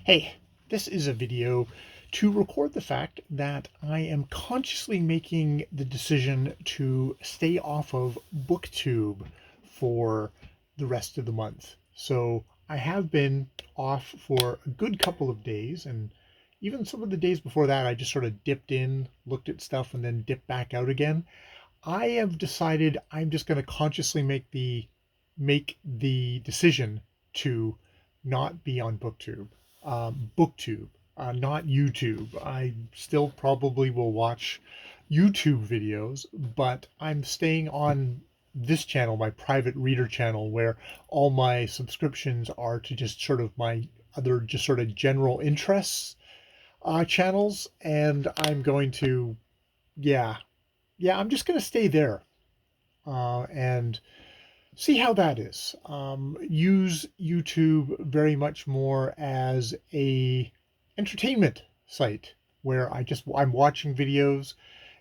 Hey, this is a video to record the fact that I am consciously making the decision to stay off of Booktube for the rest of the month. So I have been off for a good couple of days, and even some of the days before that, I just sort of dipped in, looked at stuff, and then dipped back out again. I have decided I'm just going to consciously make the decision to not be on Booktube, not YouTube. I still probably will watch YouTube videos, but I'm staying on this channel, my private reader channel, where all my subscriptions are to just sort of my other just sort of general interests channels, and I'm going to, yeah, I'm just going to stay there and see how that is. Use YouTube very much more as a entertainment site where I'm watching videos.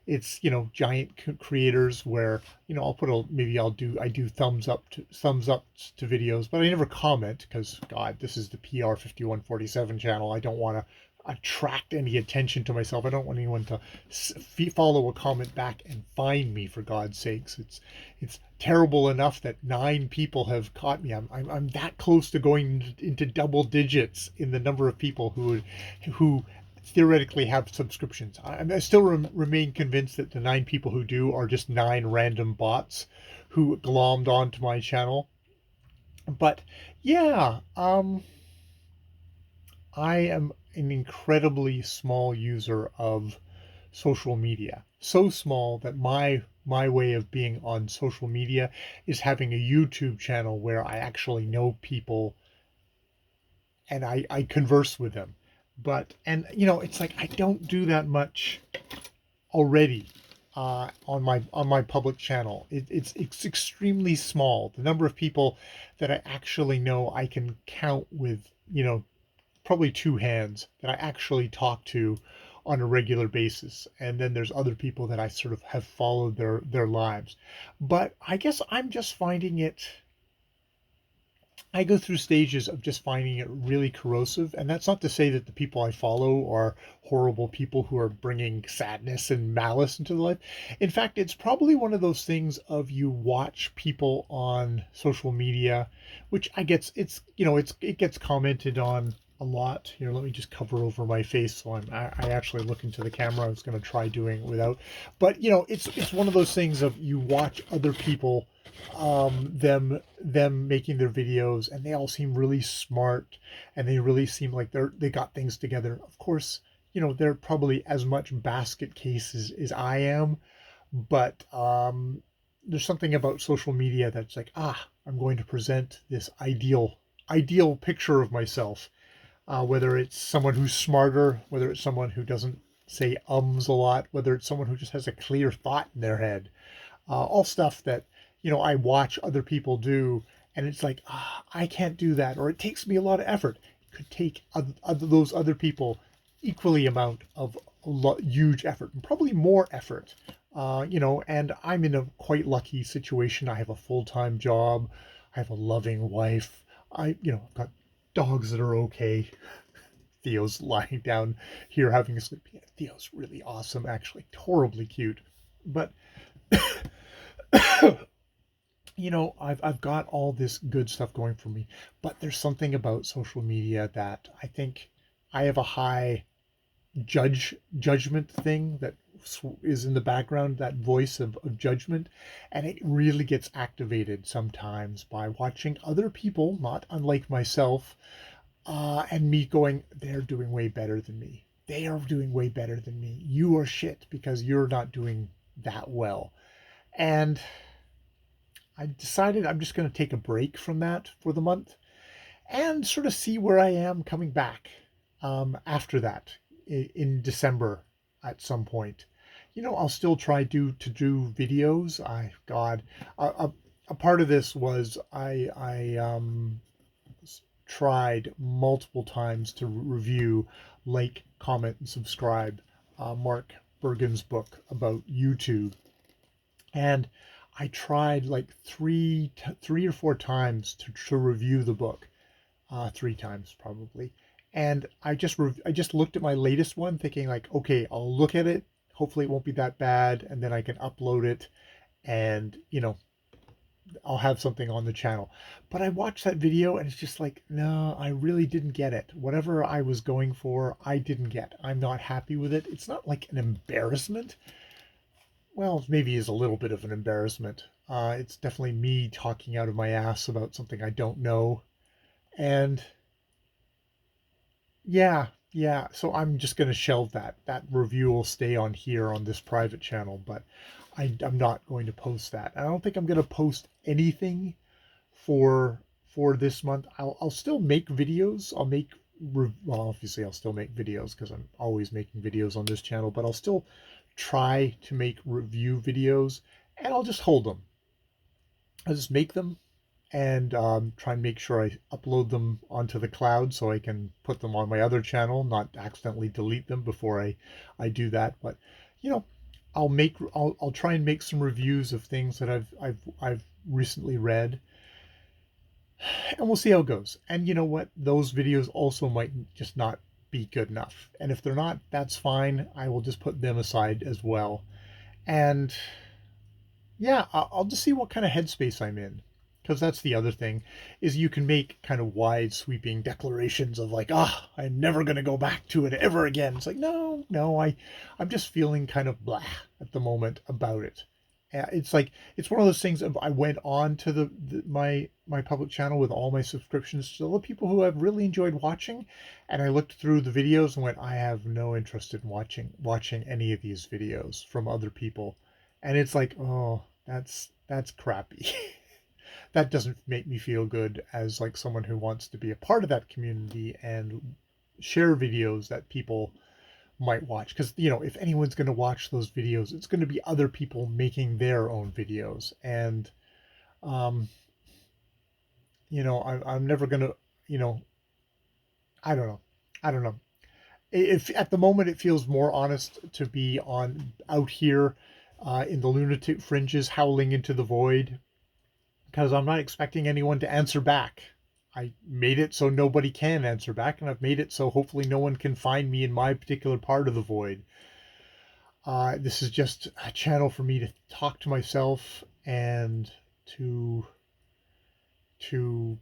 It's giant creators where I'll put a maybe I do thumbs ups to videos, but I never comment because God, this is the PR 5147 channel. I don't want to attract any attention to myself. I don't want anyone to follow a comment back and find me, for God's sakes. It's terrible enough that 9 people have caught me. I'm that close to going into double digits in the number of people who theoretically have subscriptions. I still remain convinced that the 9 people who do are just 9 random bots who glommed onto my channel. But yeah, I am an incredibly small user of social media. So small that my way of being on social media is having a YouTube channel where I actually know people and I converse with them. And it's like I don't do that much already on my public channel. It's extremely small. The number of people that I actually know I can count with, probably 2 hands that I actually talk to on a regular basis. And then there's other people that I sort of have followed their lives. But I guess I'm just finding it, I go through stages of just finding it really corrosive. And that's not to say that the people I follow are horrible people who are bringing sadness and malice into the life. In fact, it's probably one of those things of you watch people on social media, which I guess it gets commented on a lot. Here, let me just cover over my face so I actually look into the camera. I was going to try doing it without, but it's one of those things of you watch other people, them making their videos, and they all seem really smart, and they really seem like they got things together. Of course, they're probably as much basket cases as I am, but there's something about social media that's like, I'm going to present this ideal picture of myself, whether it's someone who's smarter, whether it's someone who doesn't say ums a lot, whether it's someone who just has a clear thought in their head. All stuff that, I watch other people do, and it's like, I can't do that, or it takes me a lot of effort. It could take those other people equally amount of huge effort, and probably more effort. And I'm in a quite lucky situation. I have a full-time job. I have a loving wife. I've got dogs that are okay. Theo's lying down here having a sleep. Yeah, Theo's really awesome, actually, horribly cute. But I've got all this good stuff going for me. But there's something about social media that I think I have a high judgment thing that is in the background, that voice of judgment, and it really gets activated sometimes by watching other people, not unlike myself, and me going, they're doing way better than me. They are doing way better than me. You are shit because you're not doing that well. And I decided I'm just going to take a break from that for the month and sort of see where I am coming back after that in December at some point. I'll still try to do videos. God, a part of this was I tried multiple times to review, like, comment, and subscribe Mark Bergen's book about YouTube, and I tried like three or four times to review the book, 3 times probably, And I just looked at my latest one thinking like, okay, I'll look at it. Hopefully it won't be that bad, and then I can upload it, and I'll have something on the channel. But I watched that video and it's just like, no, I really didn't get it. Whatever I was going for, I didn't get. I'm not happy with it. It's not like an embarrassment. Well, maybe is a little bit of an embarrassment. It's definitely me talking out of my ass about something I don't know. And yeah. So I'm just going to shelve that. That review will stay on here on this private channel, but I'm not going to post that. I don't think I'm going to post anything for this month. I'll still make videos. Well, obviously I'll still make videos because I'm always making videos on this channel, but I'll still try to make review videos, and I'll just hold them. I'll just make them and try and make sure I upload them onto the cloud so I can put them on my other channel, not accidentally delete them before I do that. But you know, I'll try and make some reviews of things that I've recently read, and we'll see how it goes. And you know what? Those videos also might just not be good enough. And if they're not, that's fine. I will just put them aside as well. And yeah, I'll just see what kind of headspace I'm in. Because that's the other thing, is you can make kind of wide sweeping declarations of like, I'm never going to go back to it ever again. It's like, no, I'm just feeling kind of blah at the moment about it. It's like, it's one of those things of I went on to my public channel with all my subscriptions to the people who have really enjoyed watching, and I looked through the videos and went, I have no interest in watching any of these videos from other people. And it's like, oh, that's crappy. That doesn't make me feel good as like someone who wants to be a part of that community and share videos that people might watch. Because if anyone's going to watch those videos, it's going to be other people making their own videos. And um I'm never going to, I don't know. I don't know. If at the moment it feels more honest to be on out here in the lunatic fringes howling into the void, because I'm not expecting anyone to answer back. I made it so nobody can answer back, and I've made it so hopefully no one can find me in my particular part of the void. This is just a channel for me to talk to myself and to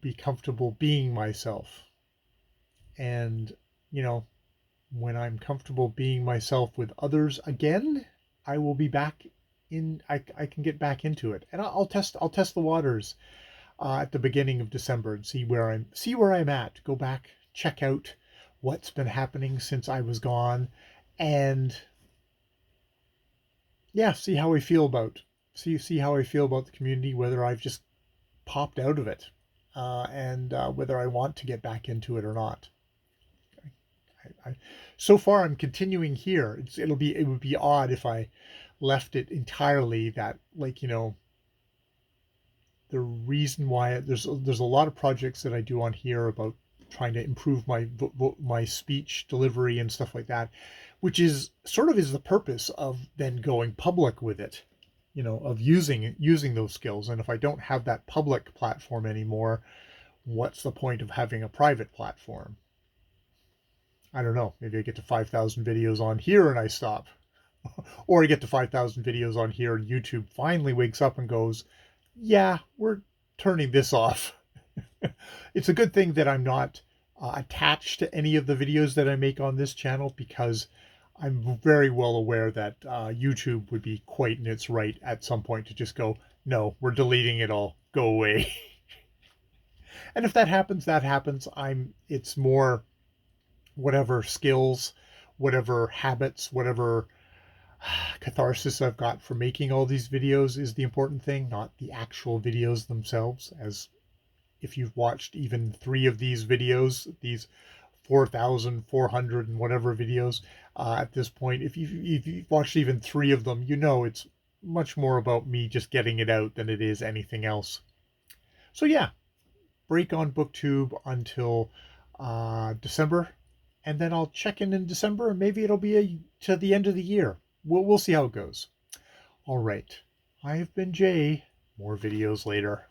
be comfortable being myself. And, when I'm comfortable being myself with others again, I will be back in, I can get back into it. And I'll test the waters at the beginning of December and see where I'm at. Go back, check out what's been happening since I was gone, and yeah, see how I feel about the community, whether I've just popped out of it, and whether I want to get back into it or not. So far, I'm continuing here. It would be odd if I left it entirely. That the reason why there's a lot of projects that I do on here about trying to improve my speech delivery and stuff like that, which is the purpose of then going public with it, of using those skills. And if I don't have that public platform anymore, what's the point of having a private platform? I don't know. Maybe I get to 5,000 videos on here and I stop. Or I get to 5,000 videos on here and YouTube finally wakes up and goes, yeah, we're turning this off. It's a good thing that I'm not attached to any of the videos that I make on this channel, because I'm very well aware that YouTube would be quite in its right at some point to just go, no, we're deleting it all. Go away. And if that happens, that happens. It's more whatever skills, whatever habits, whatever catharsis I've got from making all these videos is the important thing, not the actual videos themselves. As if you've watched even 3 of these videos, these 4,400 and whatever videos at this point, if you've watched even 3 of them, it's much more about me just getting it out than it is anything else. So yeah, break on BookTube until December, and then I'll check in December, and maybe it'll be to the end of the year. We'll see how it goes. All right. I have been Jay. More videos later.